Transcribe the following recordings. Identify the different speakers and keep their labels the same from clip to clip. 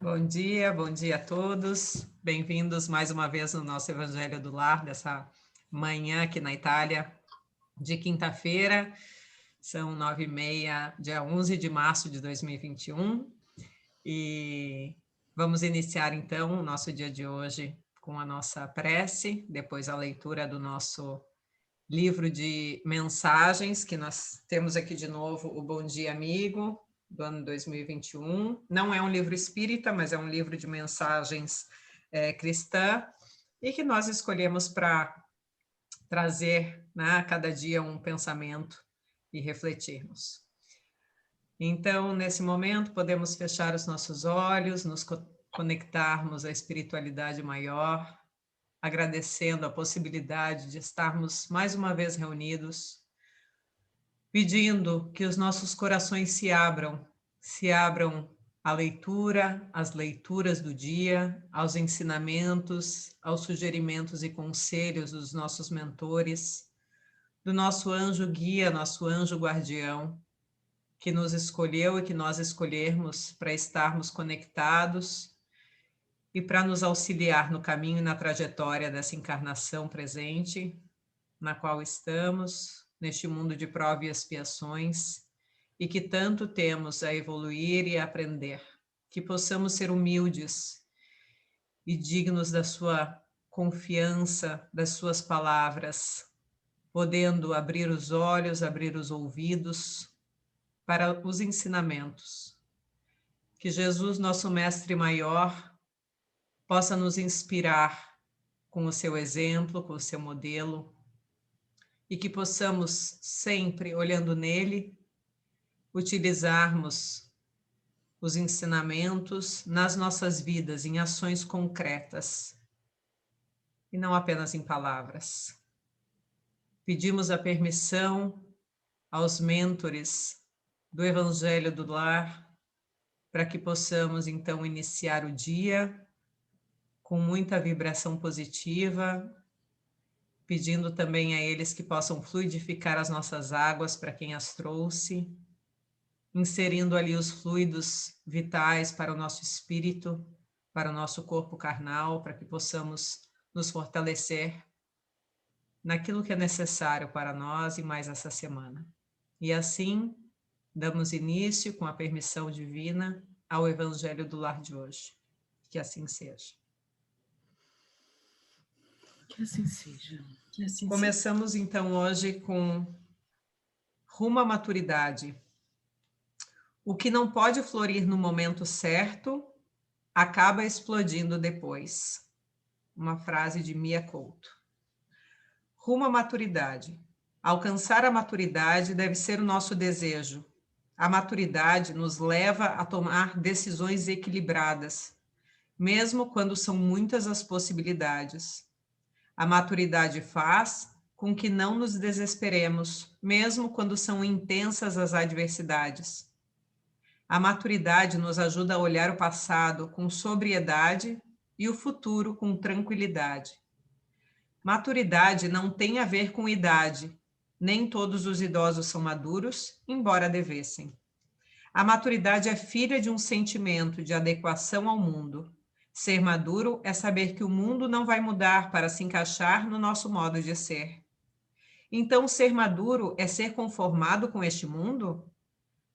Speaker 1: Bom dia a todos. Bem-vindos mais uma vez no nosso Evangelho do Lar, dessa manhã aqui na Itália, de quinta-feira. São 9h30, dia 11 de março de 2021. E vamos iniciar, então, o nosso dia de hoje com a nossa prece, depois a leitura do nosso livro de mensagens, que nós temos aqui de novo o Bom Dia Amigo, do ano 2021. Não é um livro espírita, mas é um livro de mensagens cristã, e que nós escolhemos para trazer, né, a cada dia um pensamento e refletirmos. Então, nesse momento, podemos fechar os nossos olhos, nos conectarmos à espiritualidade maior, agradecendo a possibilidade de estarmos mais uma vez reunidos, pedindo que os nossos corações se abram à leitura, às leituras do dia, aos ensinamentos, aos sugerimentos e conselhos dos nossos mentores, do nosso anjo guia, nosso anjo guardião, que nos escolheu e que nós escolhermos para estarmos conectados e para nos auxiliar no caminho e na trajetória dessa encarnação presente, na qual estamos, neste mundo de provas e expiações, e que tanto temos a evoluir e a aprender, que possamos ser humildes e dignos da sua confiança, das suas palavras, podendo abrir os olhos, abrir os ouvidos para os ensinamentos. Que Jesus, nosso mestre maior, possa nos inspirar com o seu exemplo, com o seu modelo, e que possamos sempre, olhando nele, utilizarmos os ensinamentos nas nossas vidas, em ações concretas, e não apenas em palavras. Pedimos a permissão aos mentores do Evangelho do Lar, para que possamos, então, iniciar o dia com muita vibração positiva, pedindo também a eles que possam fluidificar as nossas águas para quem as trouxe, inserindo ali os fluidos vitais para o nosso espírito, para o nosso corpo carnal, para que possamos nos fortalecer naquilo que é necessário para nós e mais essa semana. E assim, damos início, com a permissão divina, ao Evangelho do Lar de hoje. Que assim seja.
Speaker 2: Que assim seja. Que assim
Speaker 1: Começamos
Speaker 2: seja.
Speaker 1: então hoje com rumo à maturidade. O que não pode florir no momento certo, acaba explodindo depois. Uma frase de Mia Couto. Rumo à maturidade. Alcançar a maturidade deve ser o nosso desejo. A maturidade nos leva a tomar decisões equilibradas, mesmo quando são muitas as possibilidades. A maturidade faz com que não nos desesperemos, mesmo quando são intensas as adversidades. A maturidade nos ajuda a olhar o passado com sobriedade e o futuro com tranquilidade. Maturidade não tem a ver com idade. Nem todos os idosos são maduros, embora devessem. A maturidade é filha de um sentimento de adequação ao mundo. Ser maduro é saber que o mundo não vai mudar para se encaixar no nosso modo de ser. Então, ser maduro é ser conformado com este mundo?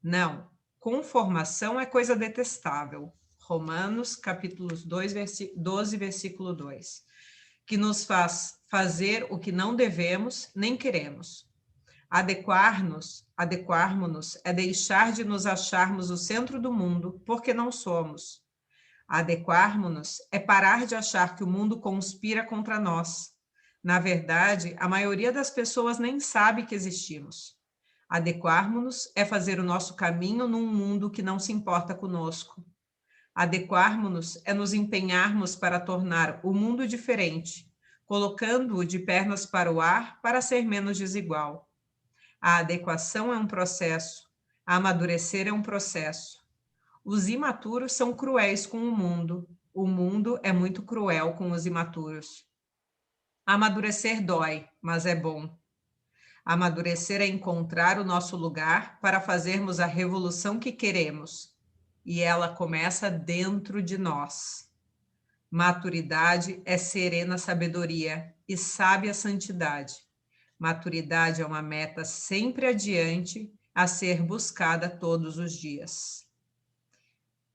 Speaker 1: Não. Conformação é coisa detestável. Romanos, capítulos 12, versículo 2. Que nos faz fazer o que não devemos nem queremos. Adequarmos-nos é deixar de nos acharmos o centro do mundo, porque não somos. Adequarmos-nos é parar de achar que o mundo conspira contra nós. Na verdade, a maioria das pessoas nem sabe que existimos. Adequarmos-nos é fazer o nosso caminho num mundo que não se importa conosco. Adequarmos-nos é nos empenharmos para tornar o mundo diferente, colocando-o de pernas para o ar para ser menos desigual. A adequação é um processo, a amadurecer é um processo. Os imaturos são cruéis com o mundo é muito cruel com os imaturos. Amadurecer dói, mas é bom. Amadurecer é encontrar o nosso lugar para fazermos a revolução que queremos. e ela começa dentro de nós. Maturidade é serena sabedoria e sábia santidade. Maturidade é uma meta sempre adiante a ser buscada todos os dias.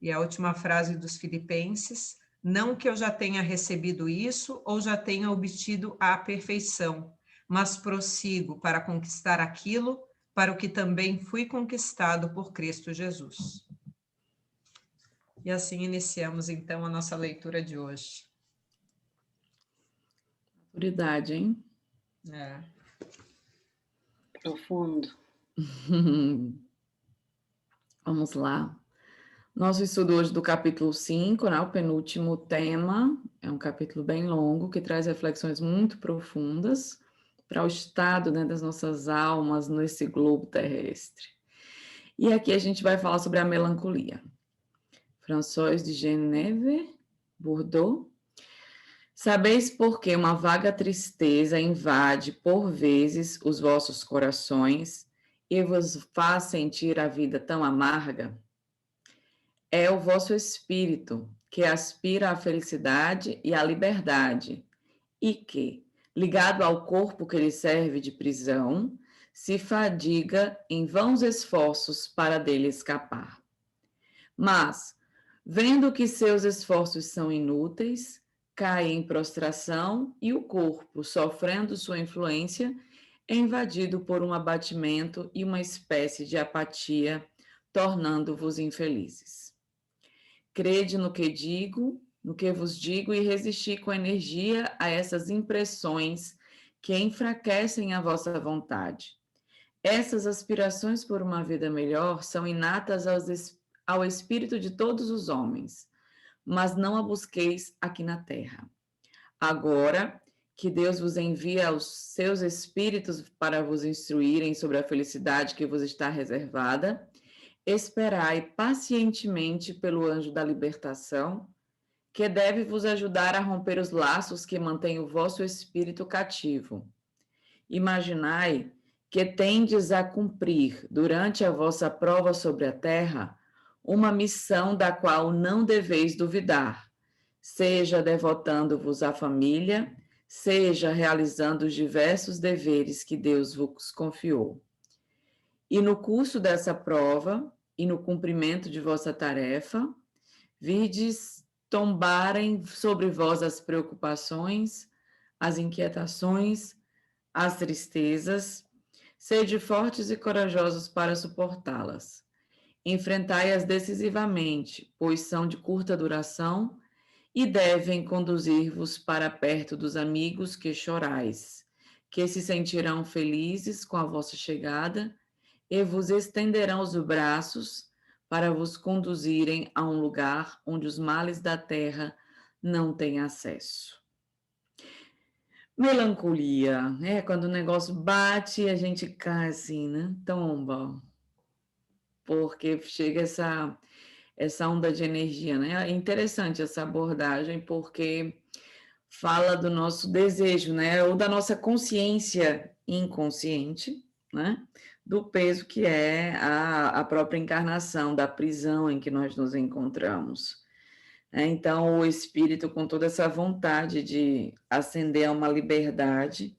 Speaker 1: E a última frase dos Filipenses: não que eu já tenha recebido isso ou já tenha obtido a perfeição, mas prossigo para conquistar aquilo para o que também fui conquistado por Cristo Jesus. E assim iniciamos então a nossa leitura de hoje.
Speaker 2: Maturidade, hein?
Speaker 1: É.
Speaker 3: Profundo.
Speaker 2: Vamos lá. Nosso estudo hoje do capítulo 5, né, o penúltimo tema, é um capítulo bem longo, que traz reflexões muito profundas para o estado, né, das nossas almas nesse globo terrestre. E aqui a gente vai falar sobre a melancolia. François de Geneve, Bordeaux. Sabeis por que uma vaga tristeza invade por vezes os vossos corações e vos faz sentir a vida tão amarga? É o vosso espírito que aspira à felicidade e à liberdade e que, ligado ao corpo que lhe serve de prisão, se fadiga em vãos esforços para dele escapar. Mas, vendo que seus esforços são inúteis, cai em prostração e o corpo, sofrendo sua influência, é invadido por um abatimento e uma espécie de apatia, tornando-vos infelizes. Crede no que digo, no que vos digo e resisti com energia a essas impressões que enfraquecem a vossa vontade. Essas aspirações por uma vida melhor são inatas ao espírito de todos os homens, mas não a busqueis aqui na terra. Agora que Deus vos envia os seus espíritos para vos instruírem sobre a felicidade que vos está reservada, esperai pacientemente pelo anjo da libertação, que deve vos ajudar a romper os laços que mantêm o vosso espírito cativo. Imaginai que tendes a cumprir, durante a vossa prova sobre a terra, uma missão da qual não deveis duvidar, seja devotando-vos à família, seja realizando os diversos deveres que Deus vos confiou. E no curso dessa prova, e no cumprimento de vossa tarefa, virdes tombarem sobre vós as preocupações, as inquietações, as tristezas, sede fortes e corajosos para suportá-las. Enfrentai-as decisivamente, pois são de curta duração e devem conduzir-vos para perto dos amigos que chorais, que se sentirão felizes com a vossa chegada e vos estenderão os braços para vos conduzirem a um lugar onde os males da terra não têm acesso. Melancolia, né? Quando o negócio bate e a gente cai assim, né? Tomba. Porque chega essa onda de energia, né? É interessante essa abordagem, porque fala do nosso desejo, né? Ou da nossa consciência inconsciente, né? Do peso que é a própria encarnação, da prisão em que nós nos encontramos. Então, o espírito, com toda essa vontade de ascender a uma liberdade,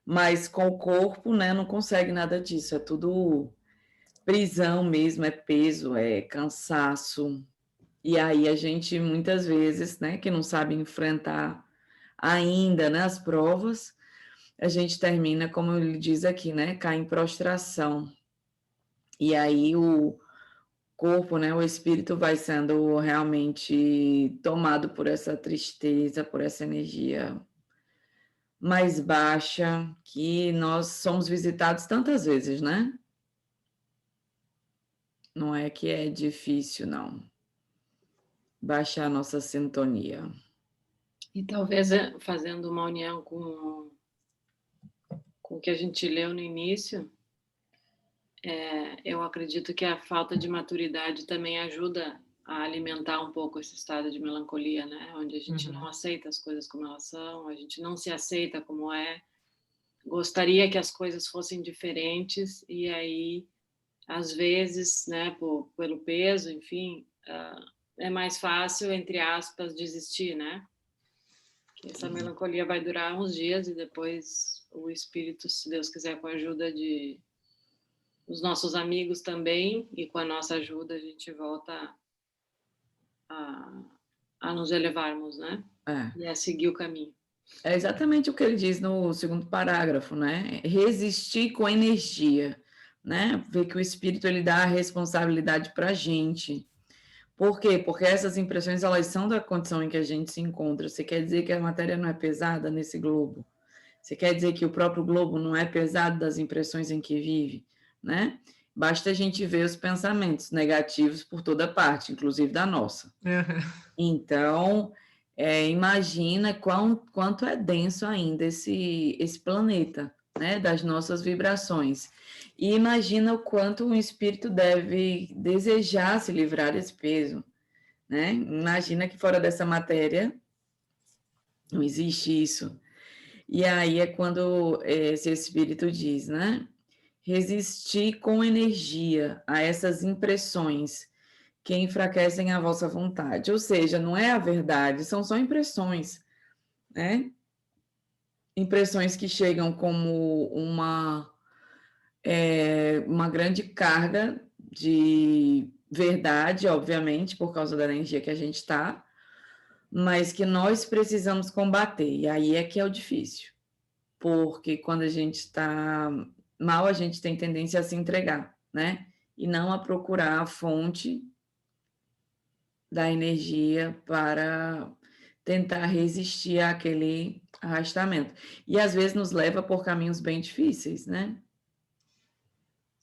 Speaker 2: mas com o corpo, né, não consegue nada disso, é tudo prisão mesmo, é peso, é cansaço. E aí a gente, muitas vezes, né, que não sabe enfrentar ainda, né, as provas, a gente termina, como ele diz aqui, né, cai em prostração. E aí o corpo, né, o espírito vai sendo realmente tomado por essa tristeza, por essa energia mais baixa, que nós somos visitados tantas vezes, né? Não é que é difícil, não. Baixar a nossa sintonia.
Speaker 3: E talvez fazendo uma união com o que a gente leu no início, eu acredito que a falta de maturidade também ajuda a alimentar um pouco esse estado de melancolia, né? Onde a gente não aceita as coisas como elas são, a gente não se aceita como é, gostaria que as coisas fossem diferentes, e aí, às vezes, né, pelo peso, enfim, é mais fácil, entre aspas, desistir, né? Que essa melancolia vai durar uns dias e depois o espírito, se Deus quiser, com a ajuda dos nossos amigos também e com a nossa ajuda, a gente volta a nos elevarmos, né? E a seguir o caminho.
Speaker 2: É exatamente o que ele diz no segundo parágrafo, né? Resistir com energia, né? Ver que o espírito ele dá a responsabilidade para a gente. Por quê? Porque essas impressões, elas são da condição em que a gente se encontra. Você quer dizer que a matéria não é pesada nesse globo? Você quer dizer que o próprio globo não é pesado das impressões em que vive, né? Basta a gente ver os pensamentos negativos por toda parte, inclusive da nossa. Então, imagina quanto é denso ainda esse planeta, né? Das nossas vibrações. E imagina o quanto um espírito deve desejar se livrar desse peso, né? Imagina que fora dessa matéria não existe isso. E aí é quando esse espírito diz, né? Resistir com energia a essas impressões que enfraquecem a vossa vontade. Ou seja, não é a verdade, são só impressões, né? Impressões que chegam como uma grande carga de verdade, obviamente, por causa da energia que a gente está, mas que nós precisamos combater. E aí é que é o difícil. Porque quando a gente está mal, a gente tem tendência a se entregar, né? E não a procurar a fonte da energia para tentar resistir àquele arrastamento. E às vezes nos leva por caminhos bem difíceis, né?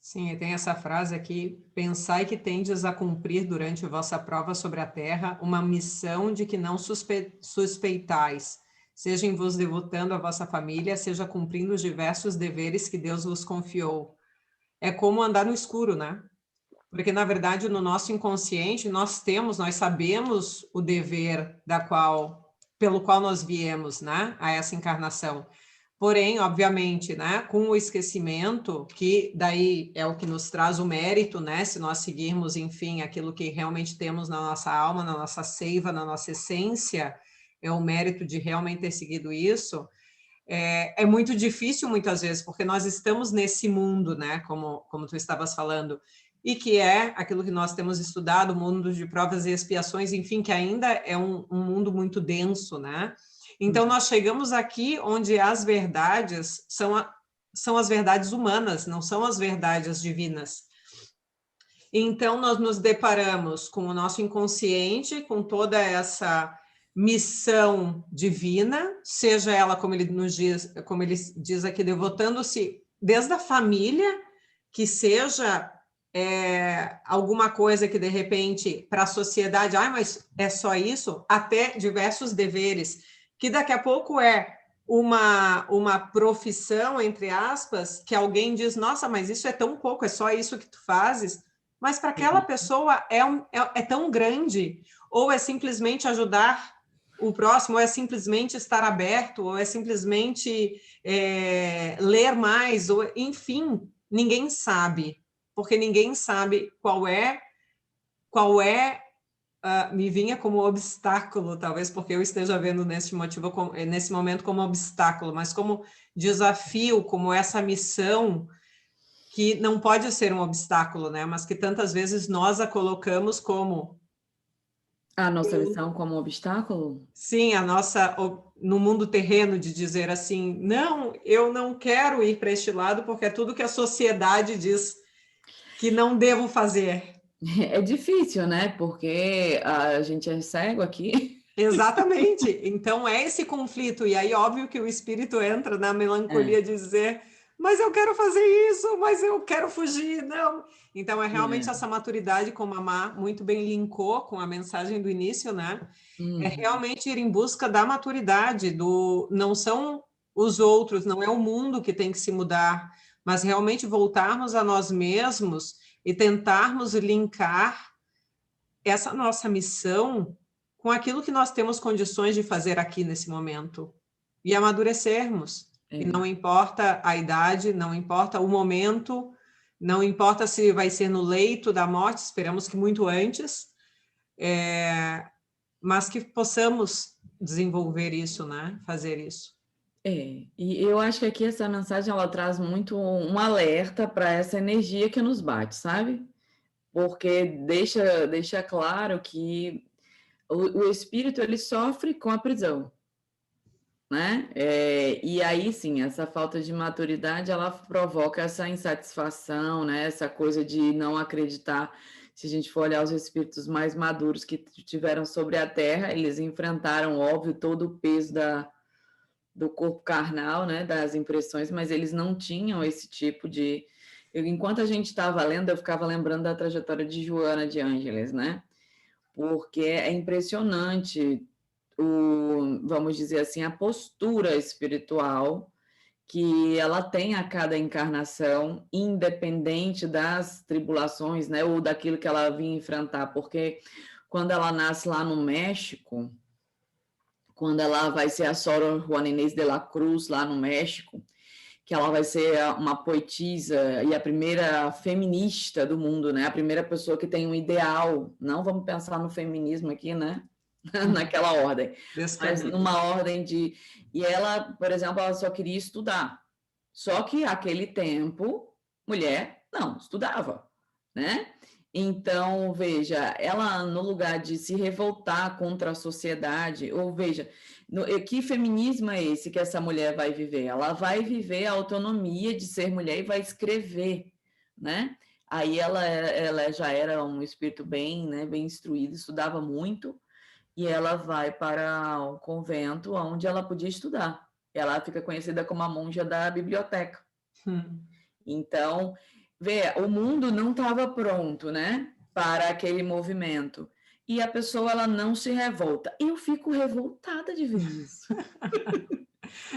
Speaker 1: Sim, tem essa frase aqui: pensai que tendes a cumprir durante a vossa prova sobre a terra uma missão de que não suspeitais, seja em vos devotando à vossa família, seja cumprindo os diversos deveres que Deus vos confiou. É como andar no escuro, né? Porque, na verdade, no nosso inconsciente, nós sabemos o dever pelo qual nós viemos, né, a essa encarnação. Porém, obviamente, né, com o esquecimento, que daí é o que nos traz o mérito, né, se nós seguirmos, enfim, aquilo que realmente temos na nossa alma, na nossa seiva, na nossa essência, é o mérito de realmente ter seguido isso. É muito difícil muitas vezes, porque nós estamos nesse mundo, né, como tu estavas falando, e que é aquilo que nós temos estudado, o mundo de provas e expiações, enfim, que ainda é um mundo muito denso, né? Então, nós chegamos aqui onde as verdades são as verdades humanas, não são as verdades divinas. Então, nós nos deparamos com o nosso inconsciente, com toda essa missão divina, seja ela, como ele diz aqui, devotando-se desde a família, que seja alguma coisa que, de repente, para a sociedade, mas é só isso, até diversos deveres, que daqui a pouco é uma profissão, entre aspas, que alguém diz, nossa, mas isso é tão pouco, é só isso que tu fazes, mas para aquela pessoa é tão grande, ou é simplesmente ajudar o próximo, ou é simplesmente estar aberto, ou é simplesmente ler mais, ou enfim, ninguém sabe, porque ninguém sabe qual é me vinha como obstáculo, talvez porque eu esteja vendo nesse momento como obstáculo, mas como desafio, como essa missão que não pode ser um obstáculo, né? Mas que tantas vezes nós a colocamos como...
Speaker 2: A nossa missão como obstáculo?
Speaker 1: Sim, no mundo terreno, de dizer assim, não, eu não quero ir para este lado porque é tudo que a sociedade diz que não devo fazer.
Speaker 2: É difícil, né? Porque a gente é cego aqui.
Speaker 1: Exatamente. Então é esse conflito. E aí, óbvio que o espírito entra na melancolia de dizer, mas eu quero fazer isso, mas eu quero fugir, não. Então é realmente essa maturidade, como a Má muito bem linkou com a mensagem do início, né? É realmente ir em busca da maturidade, não são os outros, não é o mundo que tem que se mudar, mas realmente voltarmos a nós mesmos e tentarmos linkar essa nossa missão com aquilo que nós temos condições de fazer aqui nesse momento e amadurecermos. E não importa a idade, não importa o momento, não importa se vai ser no leito da morte, esperamos que muito antes, mas que possamos desenvolver isso, né? Fazer isso.
Speaker 2: E eu acho que aqui essa mensagem ela traz muito um alerta para essa energia que nos bate, sabe? Porque deixa claro que o espírito ele sofre com a prisão, né? E aí sim, essa falta de maturidade ela provoca essa insatisfação, né? Essa coisa de não acreditar. Se a gente for olhar os espíritos mais maduros que tiveram sobre a Terra, eles enfrentaram, óbvio, todo o peso do corpo carnal, né? Das impressões, mas eles não tinham esse tipo de. Enquanto a gente estava lendo, eu ficava lembrando da trajetória de Joana de Ângeles, né? Porque é impressionante vamos dizer assim, a postura espiritual que ela tem a cada encarnação, independente das tribulações, né, ou daquilo que ela vinha enfrentar, porque quando ela nasce lá no México, quando ela vai ser a Sor Juana Inés de la Cruz lá no México, que ela vai ser uma poetisa e a primeira feminista do mundo, né, a primeira pessoa que tem um ideal, não vamos pensar no feminismo aqui, né, naquela ordem, mas numa ordem de... E ela, por exemplo, ela só queria estudar. Só que aquele tempo, mulher não estudava, né? Então, veja, ela no lugar de se revoltar contra a sociedade, ou veja, que feminismo é esse que essa mulher vai viver? Ela vai viver a autonomia de ser mulher e vai escrever, né? Aí ela já era um espírito bem, né, bem instruído, estudava muito, e ela vai para o convento onde ela podia estudar. Ela fica conhecida como a monja da biblioteca. Então, vê, o mundo não estava pronto, né, para aquele movimento. E a pessoa ela não se revolta. Eu fico revoltada de ver isso.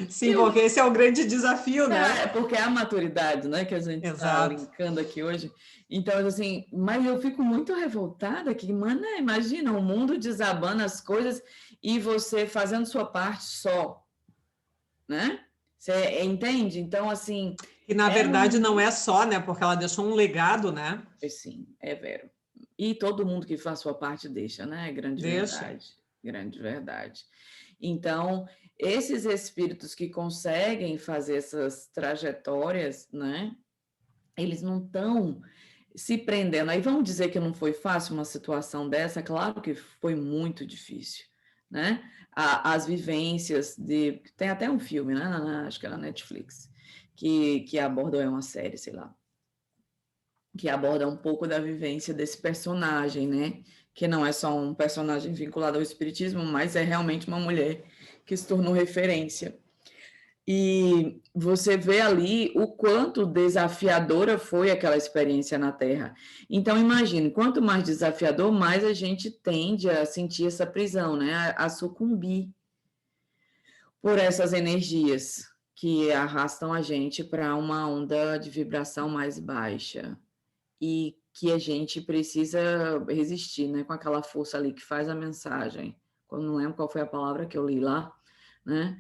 Speaker 1: Sim, porque esse é o grande desafio, né?
Speaker 2: Porque é a maturidade, né, que a gente está linkando aqui hoje. Então, assim, mas eu fico muito revoltada que, mano, imagina o mundo desabando as coisas e você fazendo sua parte só, né? Você entende? Então, assim...
Speaker 1: E, na verdade, não é só, né? Porque ela deixou um legado, né?
Speaker 2: Sim, é vero. E todo mundo que faz sua parte deixa, né? Grande verdade. Grande verdade. Então, esses espíritos que conseguem fazer essas trajetórias, né? Eles não estão se prendendo. Aí vamos dizer que não foi fácil uma situação dessa? Claro que foi muito difícil, né? As vivências de... Tem até um filme, né? Acho que é na Netflix, que aborda, é uma série, sei lá, que aborda um pouco da vivência desse personagem, né? Que não é só um personagem vinculado ao espiritismo, mas é realmente uma mulher que se tornou referência. E você vê ali o quanto desafiadora foi aquela experiência na Terra. Então, imagine, quanto mais desafiador, mais a gente tende a sentir essa prisão, né? A sucumbir por essas energias que arrastam a gente para uma onda de vibração mais baixa. E que a gente precisa resistir, né? Com aquela força ali que faz a mensagem. Eu não lembro qual foi a palavra que eu li lá, né?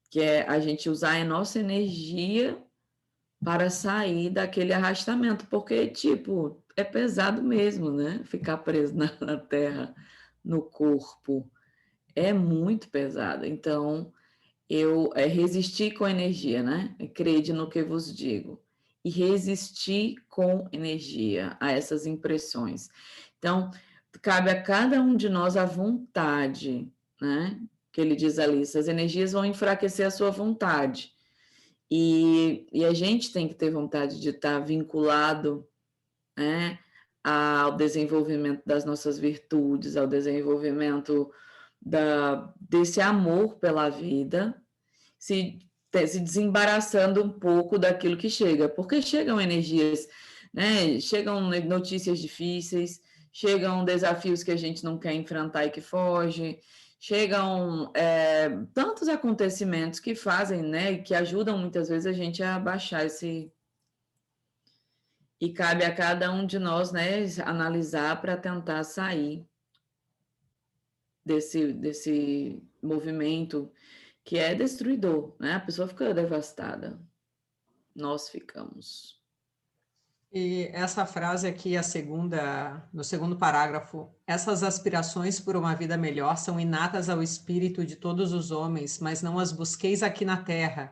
Speaker 2: Que é a gente usar a nossa energia para sair daquele arrastamento, porque, tipo, é pesado mesmo, né? Ficar preso na terra, no corpo, é muito pesado. Então, eu resistir com energia, né? Crede no que vos digo. E resistir com energia a essas impressões. Então, cabe a cada um de nós a vontade, né? Que ele diz ali, essas energias vão enfraquecer a sua vontade. E a gente tem que ter vontade de estar vinculado, né, ao desenvolvimento das nossas virtudes, ao desenvolvimento desse amor pela vida, se desembaraçando um pouco daquilo que chega, porque chegam energias, né, chegam notícias difíceis, chegam desafios que a gente não quer enfrentar e que foge, chegam tantos acontecimentos que fazem, né, que ajudam muitas vezes a gente a baixar esse... E cabe a cada um de nós, né, analisar para tentar sair desse movimento que é destruidor, né? A pessoa fica devastada. Nós ficamos.
Speaker 1: E essa frase aqui, no segundo parágrafo, essas aspirações por uma vida melhor são inatas ao espírito de todos os homens, mas não as busqueis aqui na terra.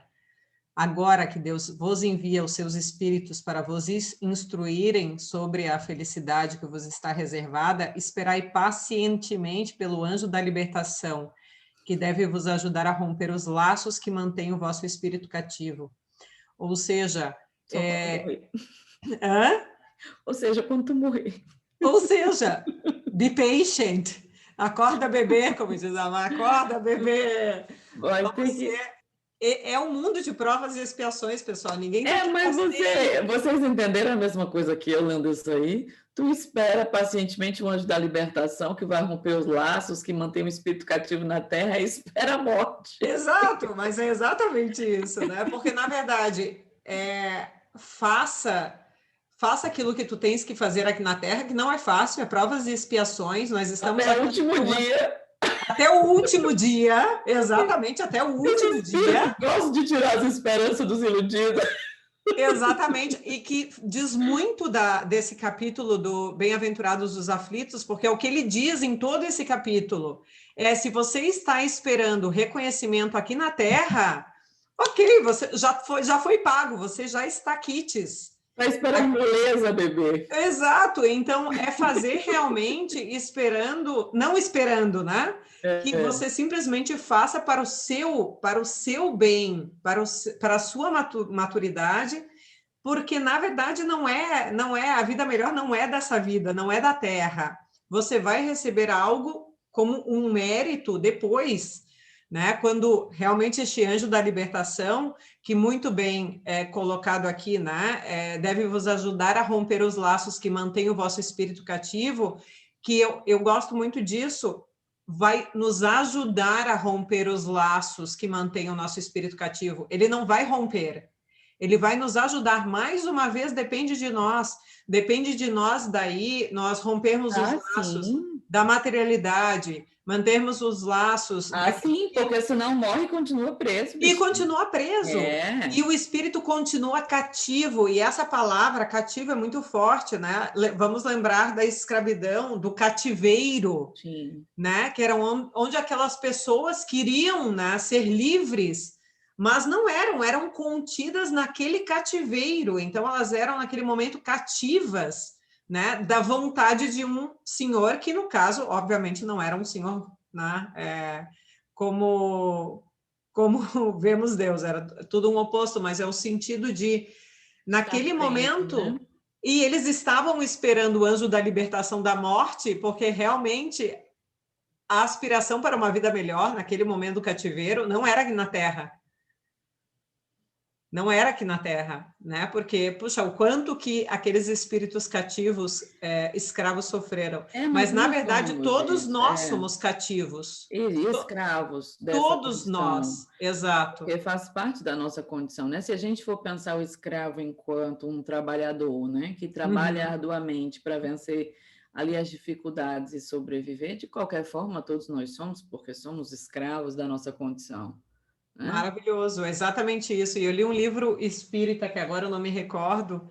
Speaker 1: Agora que Deus vos envia os seus espíritos para vos instruírem sobre a felicidade que vos está reservada, esperai pacientemente pelo anjo da libertação, que deve vos ajudar a romper os laços que mantêm o vosso espírito cativo. Ou seja,
Speaker 2: Só quando morrer.
Speaker 1: Hã?
Speaker 2: Ou seja, quando tu morrer.
Speaker 1: Ou seja, be patient. Acorda, bebê, como diz a mãe. Acorda, bebê.
Speaker 2: Vai ter que...
Speaker 1: É um mundo de provas e expiações, pessoal. Ninguém tá
Speaker 2: mas vocês entenderam a mesma coisa que eu lendo isso aí? Tu espera pacientemente o anjo da libertação, que vai romper os laços, que mantém o espírito cativo na terra, e espera a morte.
Speaker 1: Exato, mas é exatamente isso, né? Porque, na verdade, faça aquilo que tu tens que fazer aqui na Terra, que não é fácil, é provas e expiações. Nós estamos
Speaker 2: até o último dia.
Speaker 1: Até o último dia, exatamente, até o último dia.
Speaker 2: Gosto de tirar as esperanças dos iludidos.
Speaker 1: Exatamente, e que diz muito desse capítulo do Bem-aventurados os aflitos, porque é o que ele diz em todo esse capítulo. Se você está esperando reconhecimento aqui na Terra, ok, você já foi pago, você já está quites.
Speaker 2: Está esperando moleza, bebê.
Speaker 1: Exato, então é fazer realmente não esperando, né? Que você simplesmente faça para o seu bem, para a sua maturidade, porque na verdade não é a vida melhor, não é dessa vida, não é da Terra. Você vai receber algo como um mérito depois, né? Quando realmente este anjo da libertação, que muito bem é colocado aqui, né? Deve vos ajudar a romper os laços que mantêm o vosso espírito cativo, que eu gosto muito disso, vai nos ajudar a romper os laços que mantêm o nosso espírito cativo. Ele não vai romper, ele vai nos ajudar. Mais uma vez, depende de nós daí, nós rompermos os laços da materialidade, mantermos os laços...
Speaker 2: sim, porque senão morre e continua preso.
Speaker 1: E continua preso. E o espírito continua cativo. E essa palavra, cativo, é muito forte, né? Vamos lembrar da escravidão, do cativeiro, né? Que era onde aquelas pessoas queriam, né, ser livres, mas não eram contidas naquele cativeiro. Então, elas eram, naquele momento, cativas, né, da vontade de um senhor, que no caso, obviamente, não era um senhor, né, como vemos Deus, era tudo um oposto, mas é o sentido de, naquele momento, né? E eles estavam esperando o anjo da libertação da morte, porque realmente a aspiração para uma vida melhor, naquele momento do cativeiro, não era na Terra. Não era aqui na Terra, né? Porque, puxa, o quanto que aqueles espíritos cativos, escravos, sofreram. Mas, na verdade, todos nós somos cativos.
Speaker 2: E escravos dessa
Speaker 1: todos
Speaker 2: condição.
Speaker 1: Nós, exato.
Speaker 2: Porque faz parte da nossa condição, né? Se a gente for pensar o escravo enquanto um trabalhador, né? Que trabalha arduamente para vencer ali as dificuldades e sobreviver, de qualquer forma, todos nós somos, porque somos escravos da nossa condição.
Speaker 1: Maravilhoso, exatamente isso. E eu li um livro espírita, que agora eu não me recordo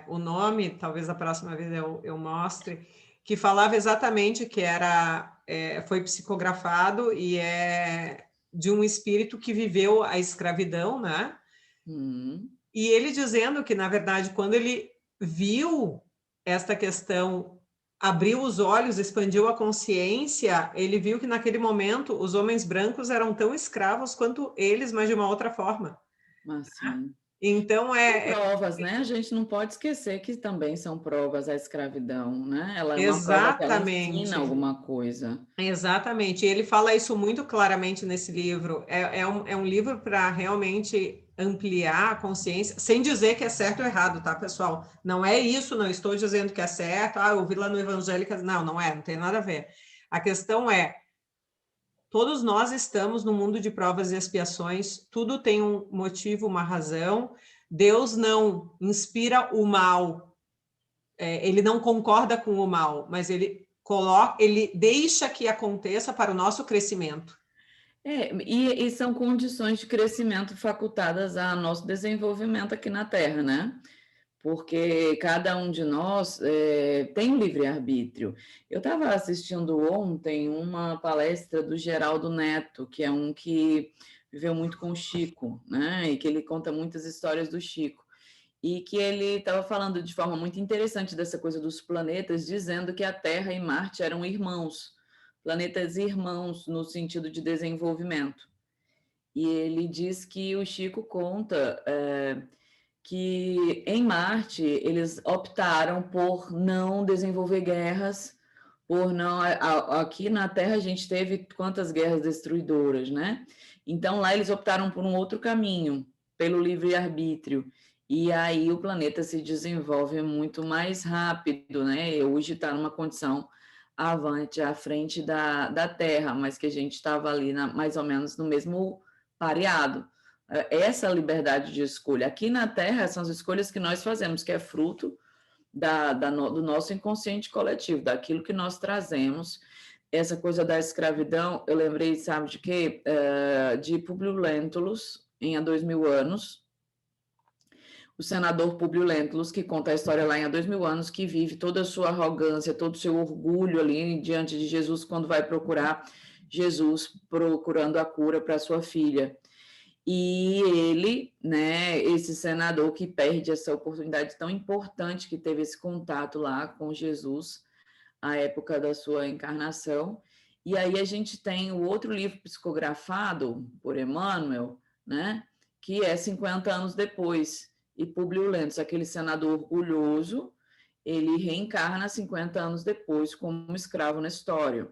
Speaker 1: o nome, talvez a próxima vez eu mostre, que falava exatamente que foi psicografado e é de um espírito que viveu a escravidão, né? E ele dizendo que, na verdade, quando ele viu esta questão, abriu os olhos, expandiu a consciência, ele viu que naquele momento os homens brancos eram tão escravos quanto eles, mas de uma outra forma.
Speaker 2: Sim.
Speaker 1: Então
Speaker 2: provas, né? A gente não pode esquecer que também são provas a escravidão, né? Ela é uma
Speaker 1: exatamente.
Speaker 2: prova que ela ensina alguma coisa.
Speaker 1: Exatamente. E ele fala isso muito claramente nesse livro. É um livro para realmente ampliar a consciência, sem dizer que é certo ou errado, tá, pessoal? Não é isso, não estou dizendo que é certo, eu vi lá no Evangélica, não tem nada a ver. A questão é, todos nós estamos no mundo de provas e expiações, tudo tem um motivo, uma razão. Deus não inspira o mal, ele não concorda com o mal, mas ele deixa que aconteça para o nosso crescimento.
Speaker 2: E são condições de crescimento facultadas a nosso desenvolvimento aqui na Terra, né? porque cada um de nós tem um livre-arbítrio. Eu estava assistindo ontem uma palestra do Geraldo Neto, que é um que viveu muito com o Chico, né? E que ele conta muitas histórias do Chico. E que ele estava falando de forma muito interessante dessa coisa dos planetas, dizendo que a Terra e Marte eram irmãos, planetas irmãos no sentido de desenvolvimento. E ele diz que o Chico conta que em Marte eles optaram por não desenvolver guerras, por não. Aqui na Terra a gente teve quantas guerras destruidoras, né? Então lá eles optaram por um outro caminho, pelo livre-arbítrio. E aí o planeta se desenvolve muito mais rápido, né? Hoje está numa condição avante, à frente da Terra, mas que a gente estava ali mais ou menos no mesmo pareado. Essa liberdade de escolha. Aqui na Terra são as escolhas que nós fazemos, que é fruto do nosso inconsciente coletivo, daquilo que nós trazemos. Essa coisa da escravidão, eu lembrei, sabe de quê? De Públio Lentulus, em Há 2000 anos, o senador Públio Lentulus, que conta a história lá em Há 2000 anos, que vive toda a sua arrogância, todo o seu orgulho ali diante de Jesus, quando vai procurar Jesus, procurando a cura para sua filha. E ele, né, esse senador que perde essa oportunidade tão importante, que teve esse contato lá com Jesus, à época da sua encarnação. E aí a gente tem o outro livro psicografado por Emmanuel, né, que é 50 anos depois, e Públio Lentulus, aquele senador orgulhoso, ele reencarna 50 anos depois como escravo na história.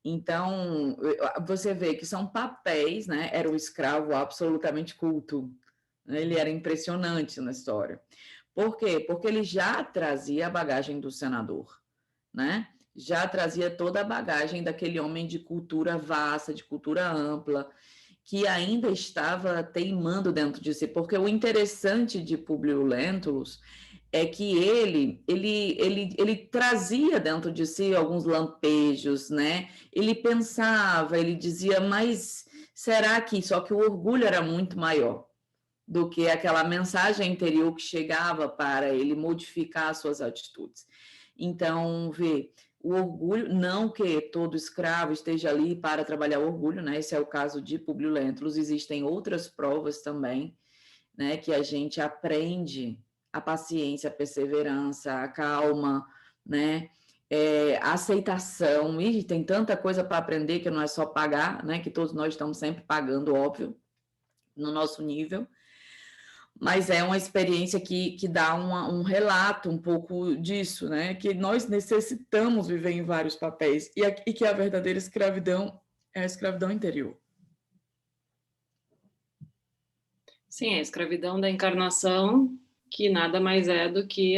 Speaker 2: Então, você vê que são papéis, né? Era um escravo absolutamente culto. Ele era impressionante na história. Por quê? Porque ele já trazia a bagagem do senador, né? Já trazia toda a bagagem daquele homem de cultura vasta, de cultura ampla, que ainda estava teimando dentro de si. Porque o interessante de Públio Lentulus é que ele trazia dentro de si alguns lampejos, né? Ele pensava, ele dizia, mas será que... Só que o orgulho era muito maior do que aquela mensagem interior que chegava para ele modificar suas atitudes. Então, vê, o orgulho, não que todo escravo esteja ali para trabalhar o orgulho, né? Esse é o caso de Públio Lentulus, existem outras provas também, né, que a gente aprende a paciência, a perseverança, a calma, né, a aceitação. E tem tanta coisa para aprender que não é só pagar, né, que todos nós estamos sempre pagando, óbvio, no nosso nível, mas é uma experiência que dá um relato um pouco disso, né, que nós necessitamos viver em vários papéis, e que a verdadeira escravidão é a escravidão interior.
Speaker 3: Sim, a escravidão da encarnação, que nada mais é do que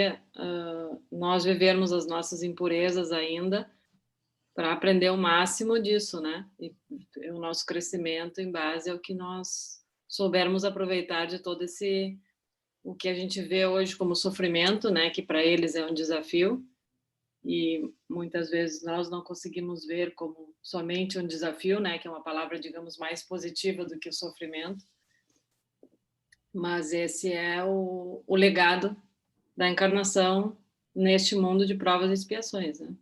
Speaker 3: nós vivermos as nossas impurezas ainda para aprender o máximo disso, né? E o nosso crescimento em base ao que nós soubermos aproveitar de todo o que a gente vê hoje como sofrimento, né? Que para eles é um desafio, e muitas vezes nós não conseguimos ver como somente um desafio, né? Que é uma palavra, digamos, mais positiva do que o sofrimento. Mas esse é o legado da encarnação neste mundo de provas e expiações, né?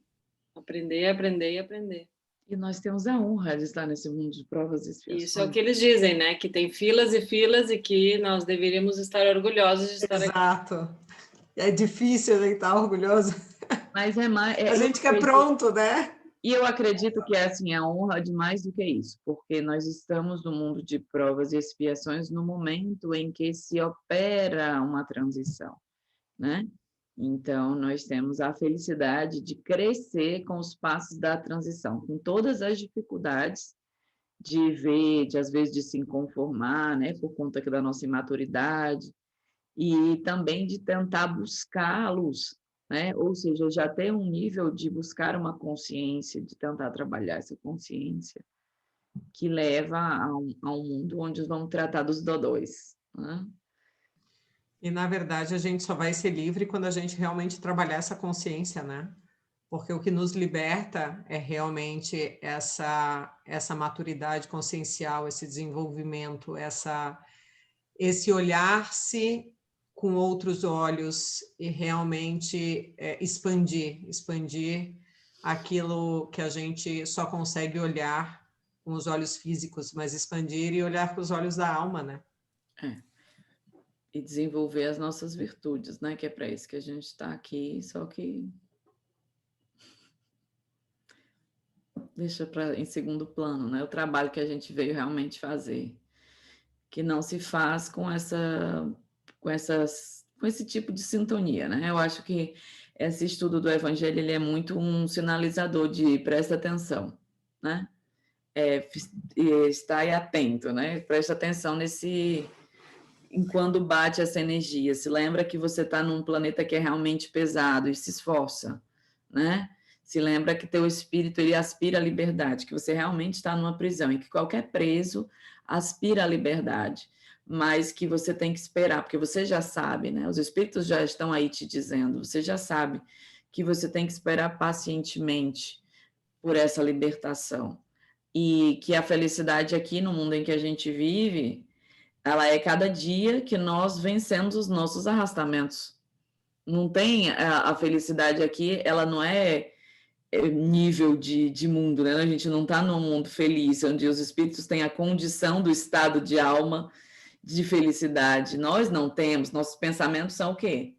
Speaker 3: Aprender, aprender e aprender.
Speaker 2: E nós temos a honra de estar nesse mundo de provas e expiações.
Speaker 3: Isso é o que eles dizem, né? Que tem filas e filas e que nós deveríamos estar orgulhosos de estar aqui.
Speaker 1: Exato. É difícil a gente estar orgulhoso.
Speaker 2: Mas é mais...
Speaker 1: a gente quer pronto, né?
Speaker 2: E eu acredito que assim, a honra de mais do que isso, porque nós estamos no mundo de provas e expiações no momento em que se opera uma transição, né? Então, nós temos a felicidade de crescer com os passos da transição, com todas as dificuldades de ver, às vezes, de se inconformar, né? Por conta da nossa imaturidade, e também de tentar buscar a luz, né? Ou seja, já ter um nível de buscar uma consciência, de tentar trabalhar essa consciência, que leva a um mundo onde vamos tratar dos dodóis, né?
Speaker 1: E, na verdade, a gente só vai ser livre quando a gente realmente trabalhar essa consciência, né? Porque o que nos liberta é realmente essa maturidade consciencial, esse desenvolvimento, esse olhar-se com outros olhos e realmente expandir aquilo que a gente só consegue olhar com os olhos físicos, mas expandir e olhar com os olhos da alma, né?
Speaker 2: E desenvolver as nossas virtudes, né? Que é para isso que a gente está aqui, só que deixa em segundo plano, né? O trabalho que a gente veio realmente fazer, que não se faz com esse tipo de sintonia, né? Eu acho que esse estudo do Evangelho ele é muito um sinalizador de presta atenção, né? Está aí atento, né? Presta atenção quando bate essa energia. Se lembra que você está num planeta que é realmente pesado e se esforça, né? Se lembra que teu espírito ele aspira à liberdade, que você realmente está numa prisão e que qualquer preso aspira à liberdade, mas que você tem que esperar, porque você já sabe, né? Os espíritos já estão aí te dizendo, você já sabe que você tem que esperar pacientemente por essa libertação. E que a felicidade aqui no mundo em que a gente vive, ela é cada dia que nós vencemos os nossos arrastamentos. Não tem a felicidade aqui, ela não é nível de mundo, né? A gente não está num mundo feliz, onde os espíritos têm a condição do estado de alma de felicidade. Nós não temos, nossos pensamentos são o quê?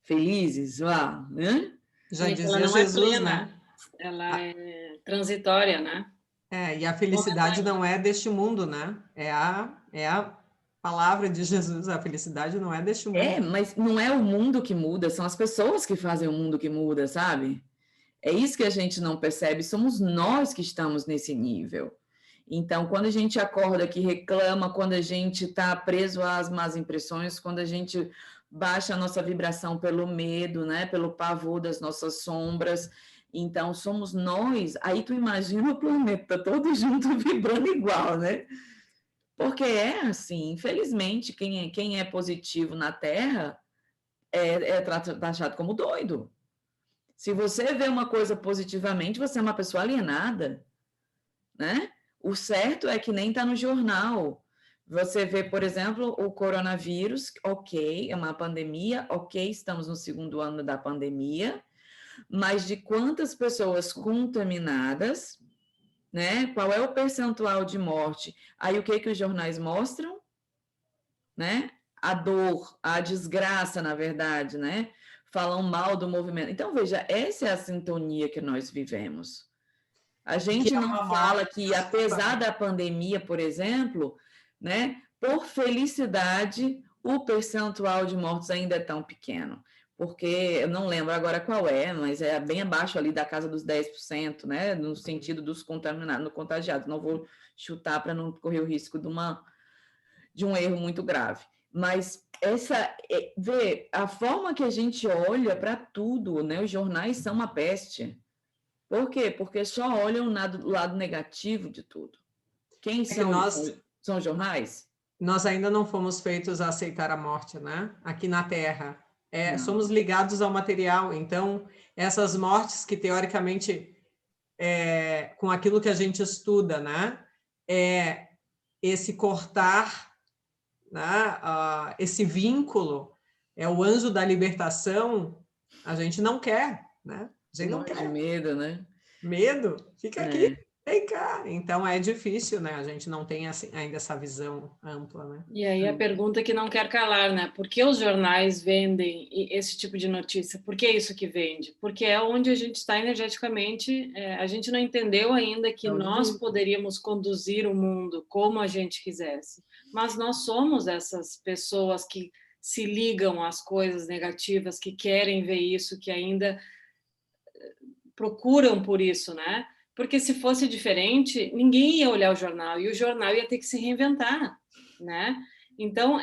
Speaker 2: Felizes, lá, né?
Speaker 1: Já
Speaker 3: ela
Speaker 1: dizia
Speaker 3: não é
Speaker 1: Jesus,
Speaker 3: plena,
Speaker 1: né?
Speaker 3: ela é transitória, né?
Speaker 1: E a felicidade não é deste mundo, né? É a palavra de Jesus, a felicidade não é deste mundo.
Speaker 2: Mas não é o mundo que muda, são as pessoas que fazem o mundo que muda, sabe? É isso que a gente não percebe, somos nós que estamos nesse nível. Então, quando a gente acorda que reclama, quando a gente está preso às más impressões, quando a gente baixa a nossa vibração pelo medo, né, pelo pavor das nossas sombras, então somos nós. Aí tu imagina o planeta todo junto vibrando igual, né? Porque é assim, infelizmente, quem é positivo na Terra é taxado como doido. Se você vê uma coisa positivamente, você é uma pessoa alienada, né? O certo é que nem está no jornal. Você vê, por exemplo, o coronavírus, ok, é uma pandemia, ok, estamos no segundo ano da pandemia, mas de quantas pessoas contaminadas, né? Qual é o percentual de morte? Aí o que os jornais mostram? Né? A dor, a desgraça, na verdade, né? Falam mal do movimento. Então, veja, essa é a sintonia que nós vivemos. A gente não fala que, apesar da pandemia, por exemplo, né, por felicidade, o percentual de mortos ainda é tão pequeno. Porque eu não lembro agora qual é, mas é bem abaixo ali da casa dos 10%, né? No sentido dos contaminados, no contagiado. Não vou chutar para não correr o risco de um erro muito grave. Mas vê, a forma que a gente olha para tudo, né? Os jornais são uma peste. Por quê? Porque só olham o lado negativo de tudo. Quem são os jornais?
Speaker 1: Nós ainda não fomos feitos a aceitar a morte, né? Aqui na Terra. Somos ligados ao material, então essas mortes que teoricamente com aquilo que a gente estuda, né? Esse cortar, né? Esse vínculo, é o anjo da libertação, a gente não quer, né? A gente não quer.
Speaker 2: De medo, né?
Speaker 1: Medo? Fica aqui, vem cá. Então é difícil, né? A gente não tem assim, ainda essa visão ampla, né?
Speaker 3: E aí a pergunta que não quer calar, né? Por que os jornais vendem esse tipo de notícia? Por que isso que vende? Porque é onde a gente está energeticamente. A gente não entendeu ainda que nós poderíamos conduzir o mundo como a gente quisesse. Mas nós somos essas pessoas que se ligam às coisas negativas, que querem ver isso, que ainda procuram por isso, né? Porque se fosse diferente, ninguém ia olhar o jornal e o jornal ia ter que se reinventar, né? Então,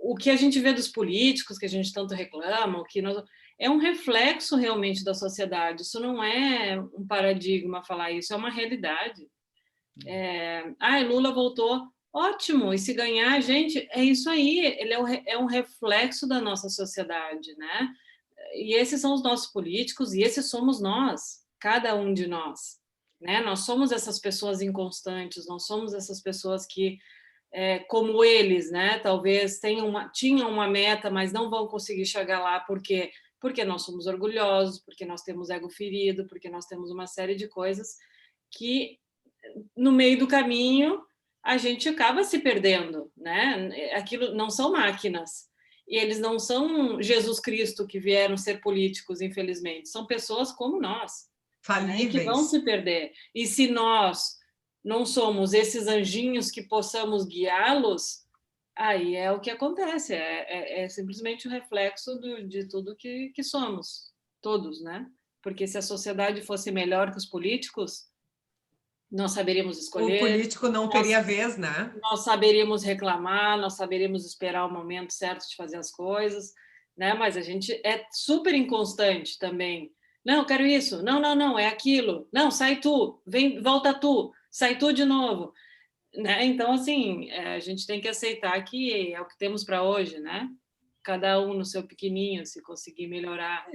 Speaker 3: o que a gente vê dos políticos, que a gente tanto reclama, é um reflexo realmente da sociedade. Isso não é um paradigma falar isso, é uma realidade. Lula voltou, ótimo, e se ganhar, gente, é isso aí, ele é um reflexo da nossa sociedade, né? E esses são os nossos políticos, e esses somos nós, cada um de nós, né? Nós somos essas pessoas inconstantes, nós somos essas pessoas que como eles, né? Talvez tinham uma meta, mas não vão conseguir chegar lá porque nós somos orgulhosos, porque nós temos ego ferido, porque nós temos uma série de coisas que no meio do caminho a gente acaba se perdendo, né? Aquilo não são máquinas. E eles não são Jesus Cristo que vieram ser políticos, infelizmente. São pessoas como nós,
Speaker 1: falíveis,
Speaker 3: que vão se perder. E se nós não somos esses anjinhos que possamos guiá-los, aí é o que acontece. É simplesmente o reflexo de tudo que somos, todos, né? Porque se a sociedade fosse melhor que os políticos, nós saberíamos escolher.
Speaker 1: O político não teria vez, né?
Speaker 3: Nós saberíamos reclamar, nós saberíamos esperar o momento certo de fazer as coisas, né? Mas a gente é super inconstante também. Não, eu quero isso. Não, não, não, é aquilo. Não, sai tu, vem, volta tu, sai tu de novo, né? Então, assim, a gente tem que aceitar que é o que temos para hoje, né? Cada um no seu pequenininho, se conseguir melhorar.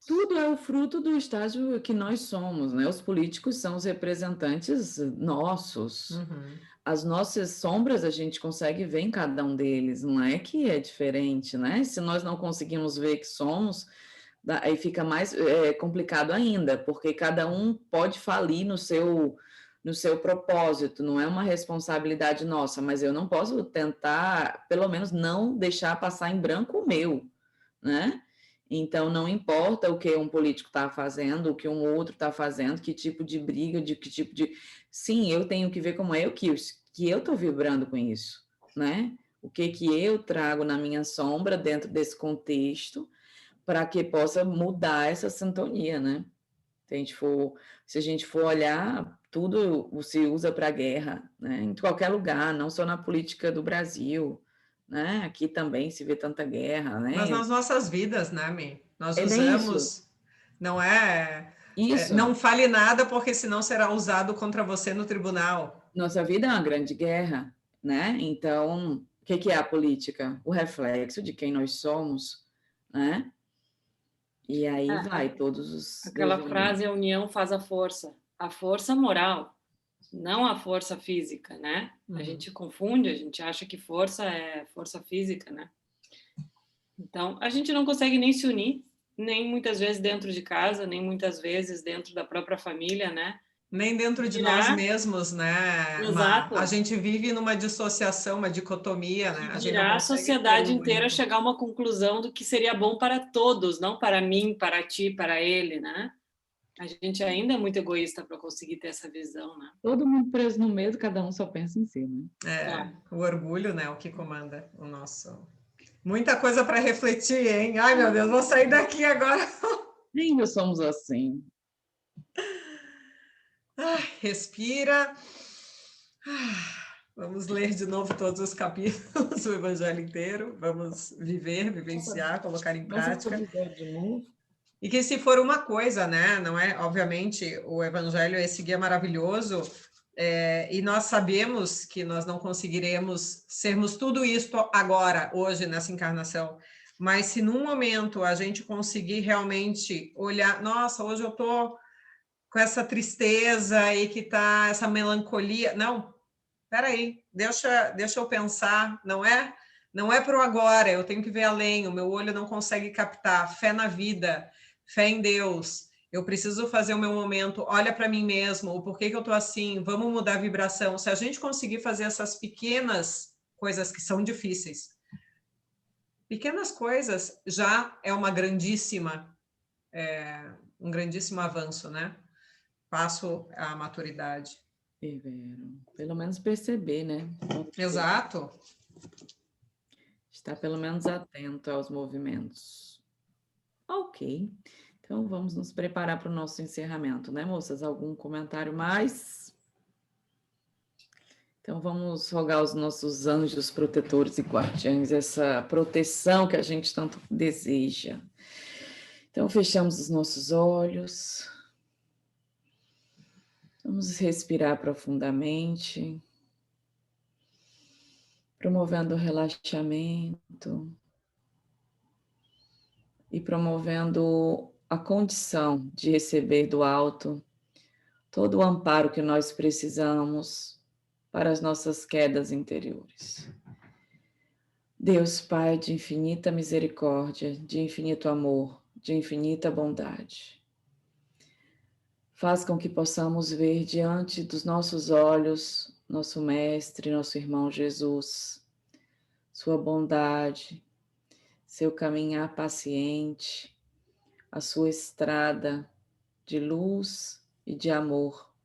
Speaker 2: Tudo é o fruto do estágio que nós somos, né? Os políticos são os representantes nossos.
Speaker 1: Uhum.
Speaker 2: As nossas sombras a gente consegue ver em cada um deles, não é que é diferente, né? Se nós não conseguimos ver que somos, aí fica mais complicado ainda, porque cada um pode falir no seu propósito, não é uma responsabilidade nossa, mas eu não posso tentar, pelo menos, não deixar passar em branco o meu, né? Então, não importa o que um político está fazendo, o que um outro está fazendo, que tipo de briga, de que tipo de... Sim, eu tenho que ver como é que eu estou vibrando com isso, né? O que eu trago na minha sombra dentro desse contexto para que possa mudar essa sintonia, né? Se a gente for olhar, tudo se usa para guerra, né? Em qualquer lugar, não só na política do Brasil, né? Aqui também se vê tanta guerra, né?
Speaker 1: Mas nas nossas vidas, né, Mi? Nós
Speaker 2: bem
Speaker 1: usamos,
Speaker 2: isso.
Speaker 1: não é?
Speaker 2: Isso.
Speaker 1: Não fale nada, porque senão será usado contra você no tribunal.
Speaker 2: Nossa vida é uma grande guerra, né? Então, o que é a política? O reflexo de quem nós somos, né? E aí vai todos os
Speaker 3: Aquela
Speaker 2: desdobramentos.
Speaker 3: frase, a união faz a força moral, não a força física, né? A gente confunde, a gente acha que força é força física, né? Então, a gente não consegue nem se unir, nem muitas vezes dentro de casa, nem muitas vezes dentro da própria família, né?
Speaker 1: Nem dentro de nós mesmos, né?
Speaker 3: Exato.
Speaker 1: A gente vive numa dissociação, uma dicotomia, né? A gente não
Speaker 3: A
Speaker 1: consegue
Speaker 3: sociedade
Speaker 1: ter
Speaker 3: inteira chegar a uma conclusão do que seria bom para todos, não para mim, para ti, para ele, né? A gente ainda é muito egoísta para conseguir ter essa visão, né?
Speaker 2: Todo mundo preso no meio, cada um só pensa em si,
Speaker 1: né? O orgulho, né? O que comanda o nosso... Muita coisa para refletir, hein? Ai, meu Deus, vou sair daqui agora.
Speaker 2: Ainda somos assim.
Speaker 1: Respira. Vamos ler de novo todos os capítulos do Evangelho inteiro. Vamos vivenciar, colocar em prática.
Speaker 2: De novo.
Speaker 1: E que se for uma coisa, né? Não é? Obviamente, o Evangelho é esse guia maravilhoso. E nós sabemos que nós não conseguiremos sermos tudo isto agora, hoje, nessa encarnação. Mas se num momento a gente conseguir realmente olhar, nossa, hoje eu estou com essa tristeza e que tá essa melancolia. Não, peraí, deixa eu pensar, não é para o agora, eu tenho que ver além, o meu olho não consegue captar. Fé na vida, fé em Deus. Eu preciso fazer o meu momento, olha para mim mesmo, o porquê que eu estou assim, vamos mudar a vibração. Se a gente conseguir fazer essas pequenas coisas que são difíceis, pequenas coisas já é uma um grandíssimo avanço, né? Passo à maturidade.
Speaker 2: Pelo menos perceber, né?
Speaker 1: Exato.
Speaker 2: Estar pelo menos atento aos movimentos. Ok. Então, vamos nos preparar para o nosso encerramento, né, moças? Algum comentário mais? Então, vamos rogar aos nossos anjos protetores e guardiães essa proteção que a gente tanto deseja. Então, fechamos os nossos olhos. Vamos respirar profundamente, promovendo o relaxamento e promovendo a condição de receber do alto todo o amparo que nós precisamos para as nossas quedas interiores. Deus Pai de infinita misericórdia, de infinito amor, de infinita bondade, faz com que possamos ver diante dos nossos olhos nosso Mestre, nosso irmão Jesus, sua bondade, seu caminhar paciente, a sua estrada de luz e de amor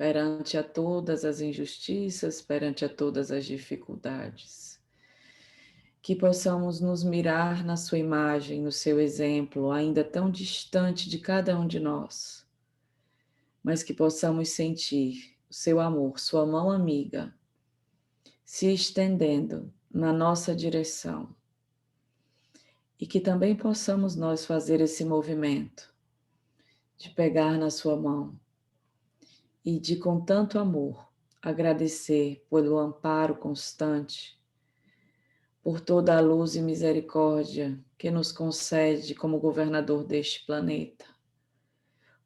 Speaker 2: perante a todas as injustiças, perante a todas as dificuldades. Que possamos nos mirar na sua imagem, no seu exemplo, ainda tão distante de cada um de nós, mas que possamos sentir o seu amor, sua mão amiga, se estendendo na nossa direção. E que também possamos nós fazer esse movimento de pegar na sua mão e de, com tanto amor, agradecer pelo amparo constante, por toda a luz e misericórdia que nos concede como governador deste planeta,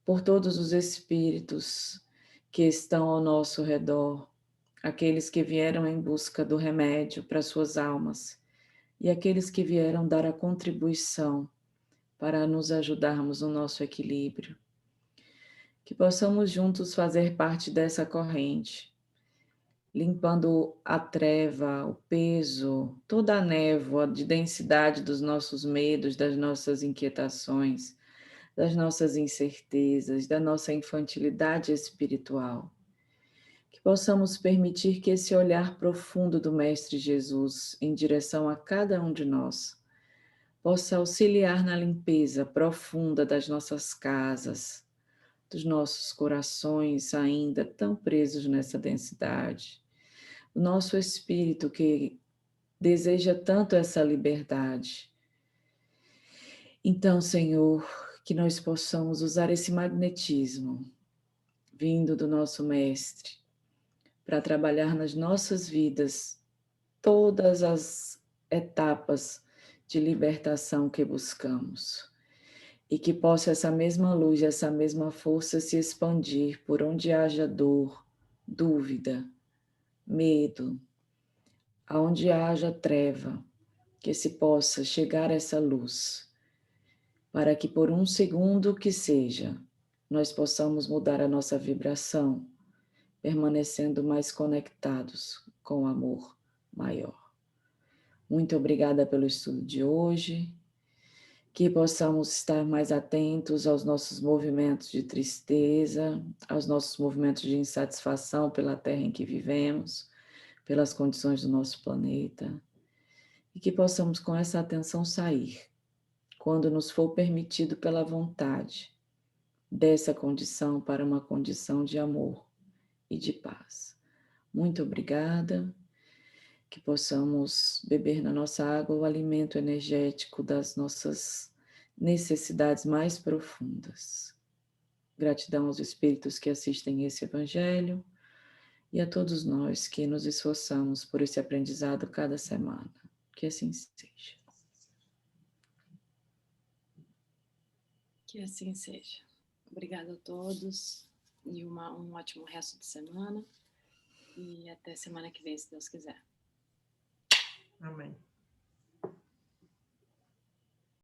Speaker 2: por todos os espíritos que estão ao nosso redor, aqueles que vieram em busca do remédio para suas almas e aqueles que vieram dar a contribuição para nos ajudarmos no nosso equilíbrio. Que possamos juntos fazer parte dessa corrente, limpando a treva, o peso, toda a névoa de densidade dos nossos medos, das nossas inquietações, das nossas incertezas, da nossa infantilidade espiritual. Que possamos permitir que esse olhar profundo do Mestre Jesus em direção a cada um de nós possa auxiliar na limpeza profunda das nossas casas, dos nossos corações ainda tão presos nessa densidade, o nosso espírito que deseja tanto essa liberdade. Então, Senhor, que nós possamos usar esse magnetismo vindo do nosso Mestre para trabalhar nas nossas vidas todas as etapas de libertação que buscamos. E que possa essa mesma luz, essa mesma força se expandir por onde haja dor, dúvida, medo, aonde haja treva, que se possa chegar a essa luz, para que por um segundo que seja, nós possamos mudar a nossa vibração, permanecendo mais conectados com o amor maior. Muito obrigada pelo estudo de hoje. Que possamos estar mais atentos aos nossos movimentos de tristeza, aos nossos movimentos de insatisfação pela terra em que vivemos, pelas condições do nosso planeta, e que possamos com essa atenção sair, quando nos for permitido pela vontade, dessa condição para uma condição de amor e de paz. Muito obrigada. Que possamos beber na nossa água o alimento energético das nossas necessidades mais profundas. Gratidão aos espíritos que assistem esse evangelho e a todos nós que nos esforçamos por esse aprendizado cada semana. Que assim seja.
Speaker 3: Que assim seja. Obrigada a todos e um ótimo resto de semana. E até semana que vem, se Deus quiser.
Speaker 1: Amém.